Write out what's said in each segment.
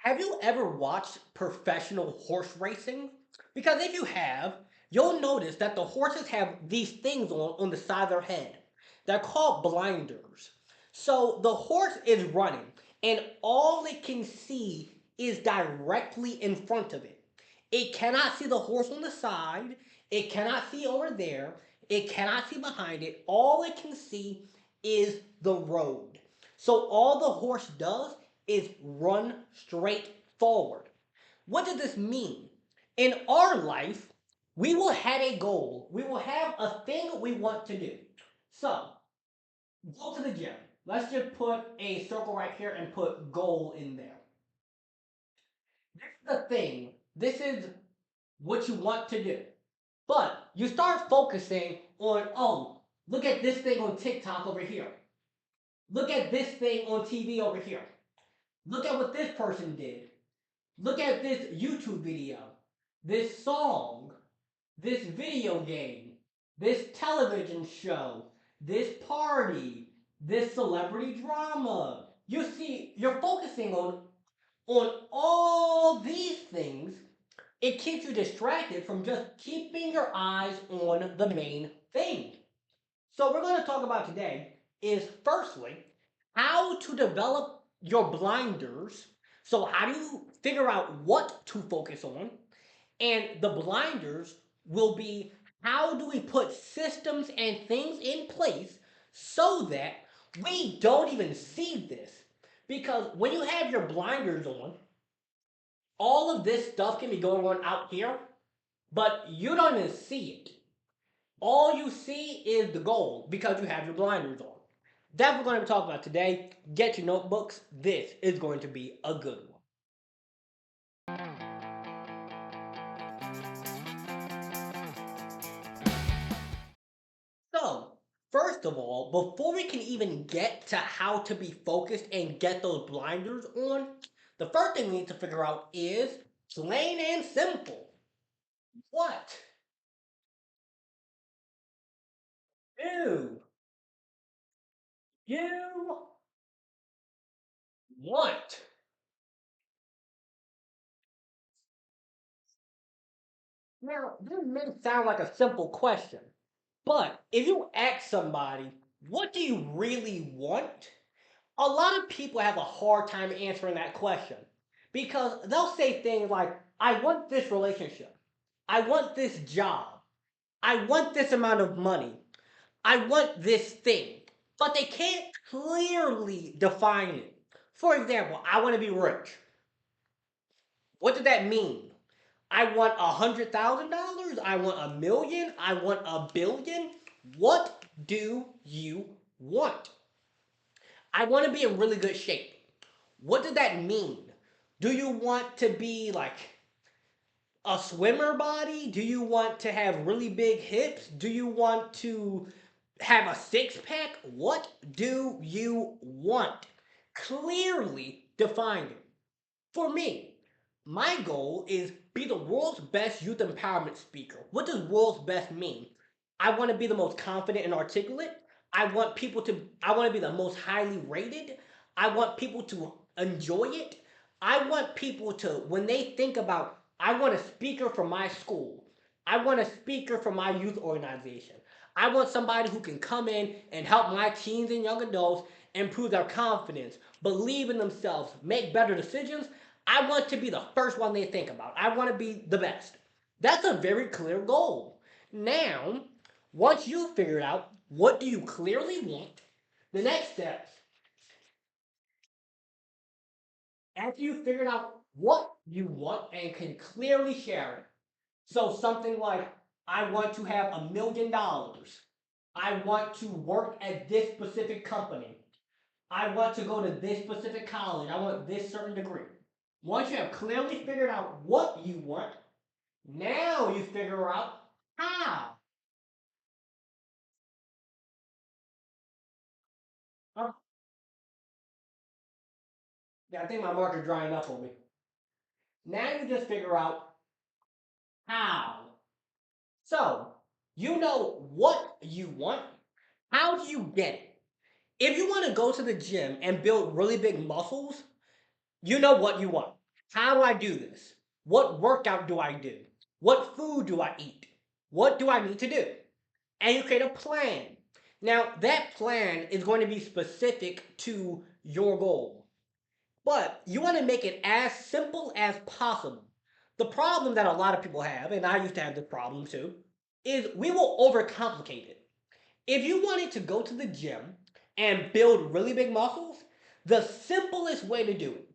Have you ever watched professional horse racing? Because if you have, you'll notice that the horses have these things on the side of their head. They're called blinders. So the horse is running, and all it can see is directly in front of it. It cannot see the horse on the side, it cannot see over there, it cannot see behind it. All it can see is the road. So all the horse does is run straight forward. What does this mean? In our life, we will have a goal. We will have a thing we want to do. So, go to the gym. Let's just put a circle right here and put goal in there. This is the thing. This is what you want to do. But you start focusing on, oh, look at this thing on TikTok over here. Look at this thing on TV over here. Look at what this person did. Look at this YouTube video, this song, this video game, this television show, this party, this celebrity drama. You see, you're focusing on all these things. It keeps you distracted from just keeping your eyes on the main thing. So we're going to talk about today is firstly how to develop your blinders. So how do you figure out what to focus on? And the blinders will be how do we put systems and things in place so that we don't even see this? Because when you have your blinders on, all of this stuff can be going on out here, but you don't even see it. All you see is the goal because you have your blinders on. That's what we're going to talk about today. Get your notebooks. This is going to be a good one. So, first of all, before we can even get to how to be focused and get those blinders on, the first thing we need to figure out is plain and simple. What do you want? Now, this may sound like a simple question, but if you ask somebody, what do you really want? A lot of people have a hard time answering that question because they'll say things like, I want this relationship. I want this job. I want this amount of money. I want this thing. But they can't clearly define it. For example, I want to be rich. What does that mean? I want $100,000. I want a million. I want a billion. What do you want? I want to be in really good shape. What does that mean? Do you want to be like a swimmer body? Do you want to have really big hips? Do you want to have a six pack? What do you want? Clearly define it. For me, my goal is be the world's best youth empowerment speaker. What does world's best mean? I want to be the most confident and articulate. I want to be the most highly rated. I want people to enjoy it. I want people to, when they think about, I want a speaker for my school. I want a speaker for my youth organization. I want somebody who can come in and help my teens and young adults improve their confidence, believe in themselves, make better decisions. I want to be the first one they think about. I want to be the best. That's a very clear goal. Now, once you figure out what do you clearly want, the next steps, after you figured out what you want and can clearly share it. So something like, I want to have $1 million. I want to work at this specific company. I want to go to this specific college. I want this certain degree. Once you have clearly figured out what you want, now you figure out how. Oh, yeah, I think my marker's drying up on me. Now you just figure out how. So, you know what you want. How do you get it? If you want to go to the gym and build really big muscles, you know what you want. How do I do this? What workout do I do? What food do I eat? What do I need to do? And you create a plan. Now, that plan is going to be specific to your goal, but you want to make it as simple as possible. The problem that a lot of people have, and I used to have this problem too, is we will overcomplicate it. If you wanted to go to the gym and build really big muscles, the simplest way to do it,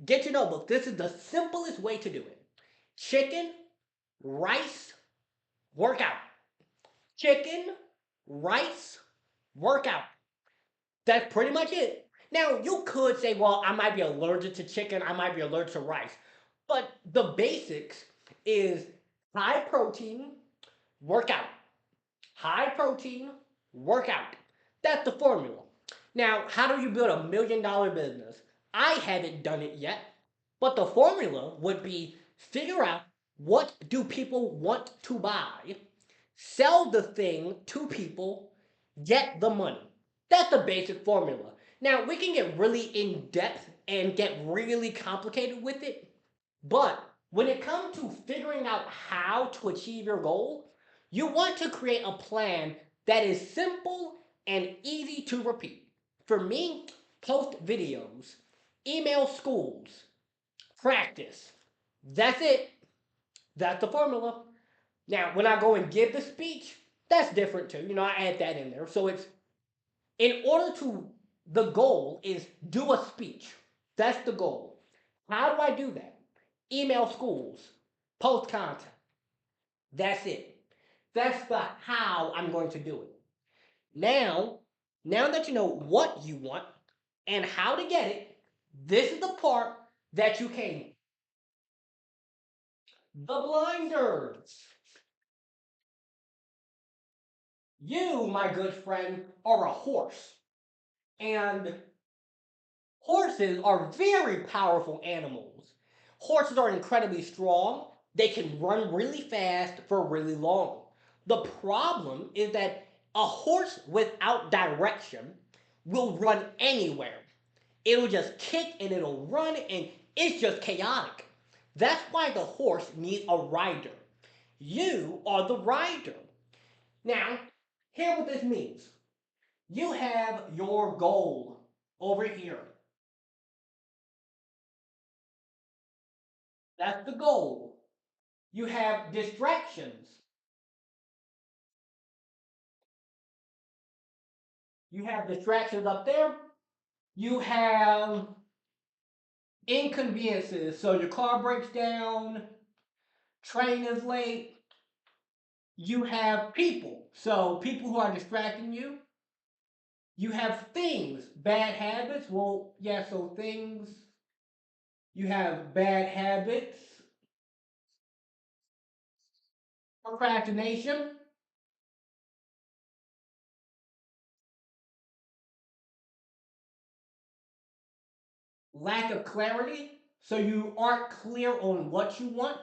get your notebook. This is the simplest way to do it. Chicken, rice, workout. Chicken, rice, workout. That's pretty much it. Now, you could say, well, I might be allergic to chicken, I might be allergic to rice. But the basics is high protein, workout. High protein, workout. That's the formula. Now, how do you build $1 million business? I haven't done it yet, but the formula would be figure out what do people want to buy, sell the thing to people, get the money. That's the basic formula. Now, we can get really in depth and get really complicated with it, but when it comes to figuring out how to achieve your goal, you want to create a plan that is simple and easy to repeat. For me, post videos, email schools, practice. That's it. That's the formula. Now, when I go and give the speech, that's different too. I add that in there. So it's in order to, the goal is do a speech. That's the goal. How do I do that? Email schools, post content. That's it. That's the how I'm going to do it. Now, now that you know what you want and how to get it, this is the part that you came. The blinders. You, my good friend, are a horse. And horses are very powerful animals. Horses are incredibly strong. They can run really fast for really long. The problem is that a horse without direction will run anywhere. It'll just kick and it'll run and it's just chaotic. That's why the horse needs a rider. You are the rider. Now, hear what this means. You have your goal over here. That's the goal. You have distractions. You have distractions up there. You have inconveniences. So your car breaks down, train is late. You have people. So people who are distracting you. You have things, bad habits. Well, yeah, so things. You have bad habits, procrastination, lack of clarity. So you aren't clear on what you want,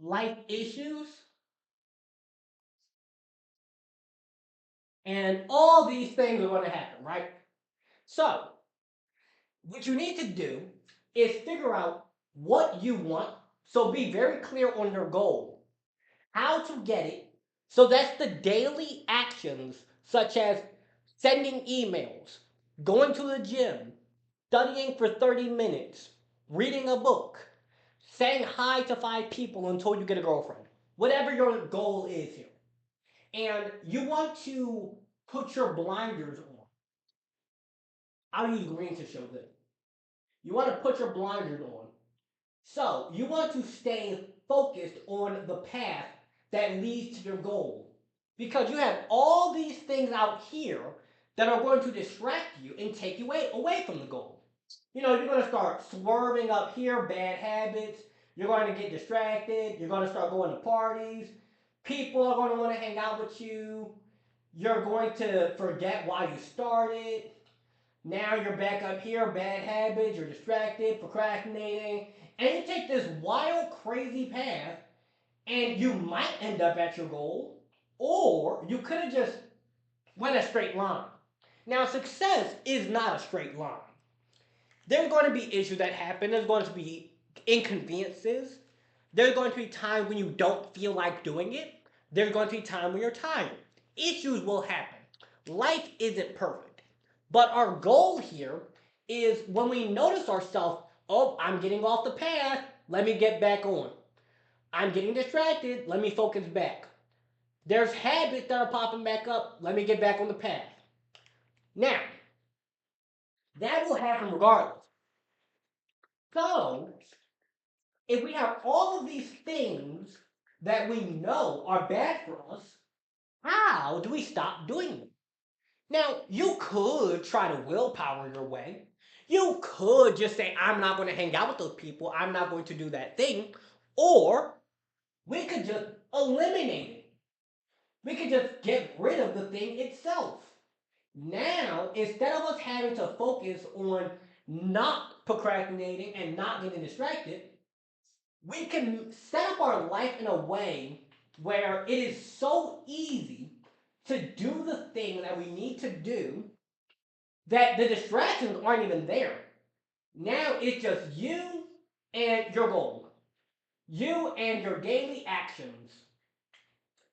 life issues, and all these things are going to happen, right? So, what you need to do is figure out what you want. So, be very clear on your goal, how to get it. So, that's the daily actions, such as sending emails, going to the gym, studying for 30 minutes, reading a book, saying hi to 5 people until you get a girlfriend. Whatever your goal is here. And you want to put your blinders on. I'll use green to show this. You want to put your blinders on. So you want to stay focused on the path that leads to your goal. Because you have all these things out here that are going to distract you and take you away from the goal. You're going to start swerving up here, bad habits. You're going to get distracted. You're going to start going to parties. People are going to want to hang out with you. You're going to forget why you started. Now you're back up here, bad habits, you're distracted, procrastinating, and you take this wild, crazy path, and you might end up at your goal, or you could have just went a straight line. Now, success is not a straight line. There's going to be issues that happen. There's going to be inconveniences. There's going to be times when you don't feel like doing it. There's going to be times when you're tired. Issues will happen. Life isn't perfect. But our goal here is when we notice ourselves, oh, I'm getting off the path, let me get back on. I'm getting distracted, let me focus back. There's habits that are popping back up, let me get back on the path. Now, that will happen regardless. So, if we have all of these things that we know are bad for us, how do we stop doing them? Now, you could try to willpower your way. You could just say, I'm not going to hang out with those people. I'm not going to do that thing. Or we could just eliminate it. We could just get rid of the thing itself. Now, instead of us having to focus on not procrastinating and not getting distracted, we can set up our life in a way where it is so easy to do the thing that we need to do that the distractions aren't even there. Now it's just you and your goal, you and your daily actions,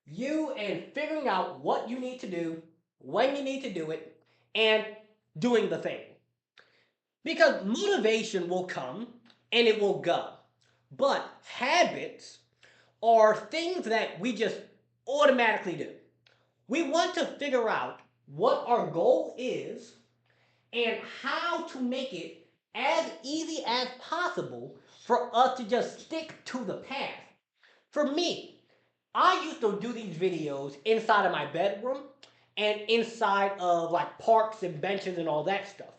you and figuring out what you need to do, when you need to do it, and doing the thing. Because motivation will come and it will go. But habits are things that we just automatically do. We want to figure out what our goal is and how to make it as easy as possible for us to just stick to the path. For me, I used to do these videos inside of my bedroom and inside of like parks and benches and all that stuff.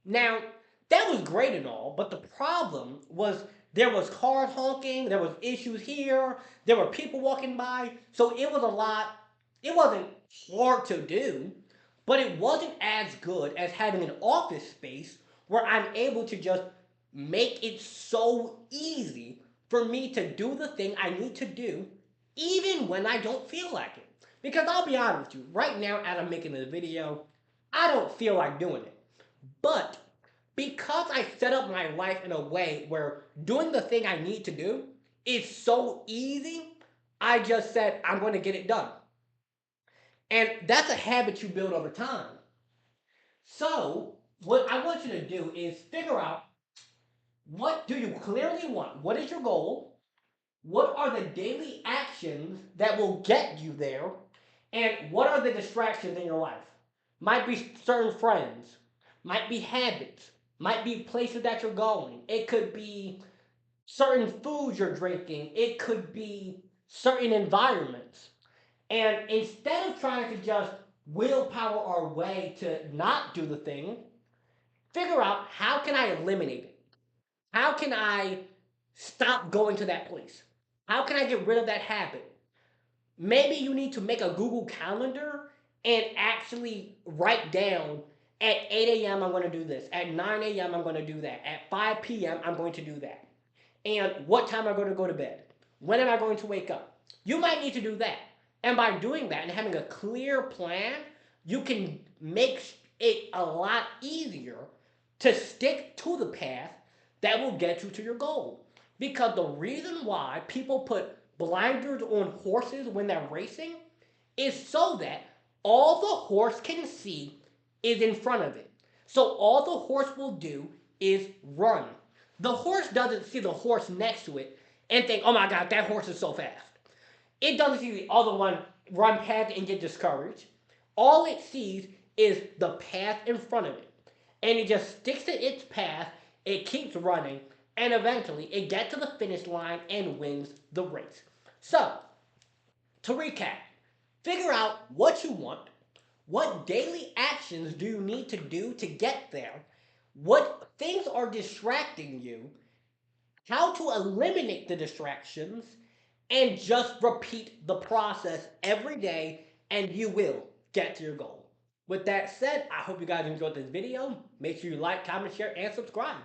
Now, that was great and all, but the problem was there was cars honking, there was issues here, there were people walking by, so it was a lot. It wasn't hard to do, but it wasn't as good as having an office space where I'm able to just make it so easy for me to do the thing I need to do even when I don't feel like it. Because I'll be honest with you, right now as I'm making this video, I don't feel like doing it. But because I set up my life in a way where doing the thing I need to do is so easy, I just said, I'm going to get it done. And that's a habit you build over time. So, what I want you to do is figure out what do you clearly want? What is your goal? What are the daily actions that will get you there? And what are the distractions in your life? Might be certain friends, might be habits, might be places that you're going. It could be certain foods you're drinking. It could be certain environments. And instead of trying to just willpower our way to not do the thing, figure out how can I eliminate it? How can I stop going to that place? How can I get rid of that habit? Maybe you need to make a Google Calendar and actually write down at 8 a.m. I'm going to do this. At 9 a.m. I'm going to do that. At 5 p.m. I'm going to do that. And what time am I going to go to bed? When am I going to wake up? You might need to do that. And by doing that and having a clear plan, you can make it a lot easier to stick to the path that will get you to your goal. Because the reason why people put blinders on horses when they're racing is so that all the horse can see is in front of it. So all the horse will do is run. The horse doesn't see the horse next to it and think, oh my God, that horse is so fast. It doesn't see the other one run past and get discouraged. All it sees is the path in front of it. And it just sticks to its path, it keeps running, and eventually it gets to the finish line and wins the race. So, to recap, figure out what you want, what daily actions do you need to do to get there, what things are distracting you, how to eliminate the distractions, and just repeat the process every day, and you will get to your goal. With that said, I hope you guys enjoyed this video. Make sure you like, comment, share, and subscribe.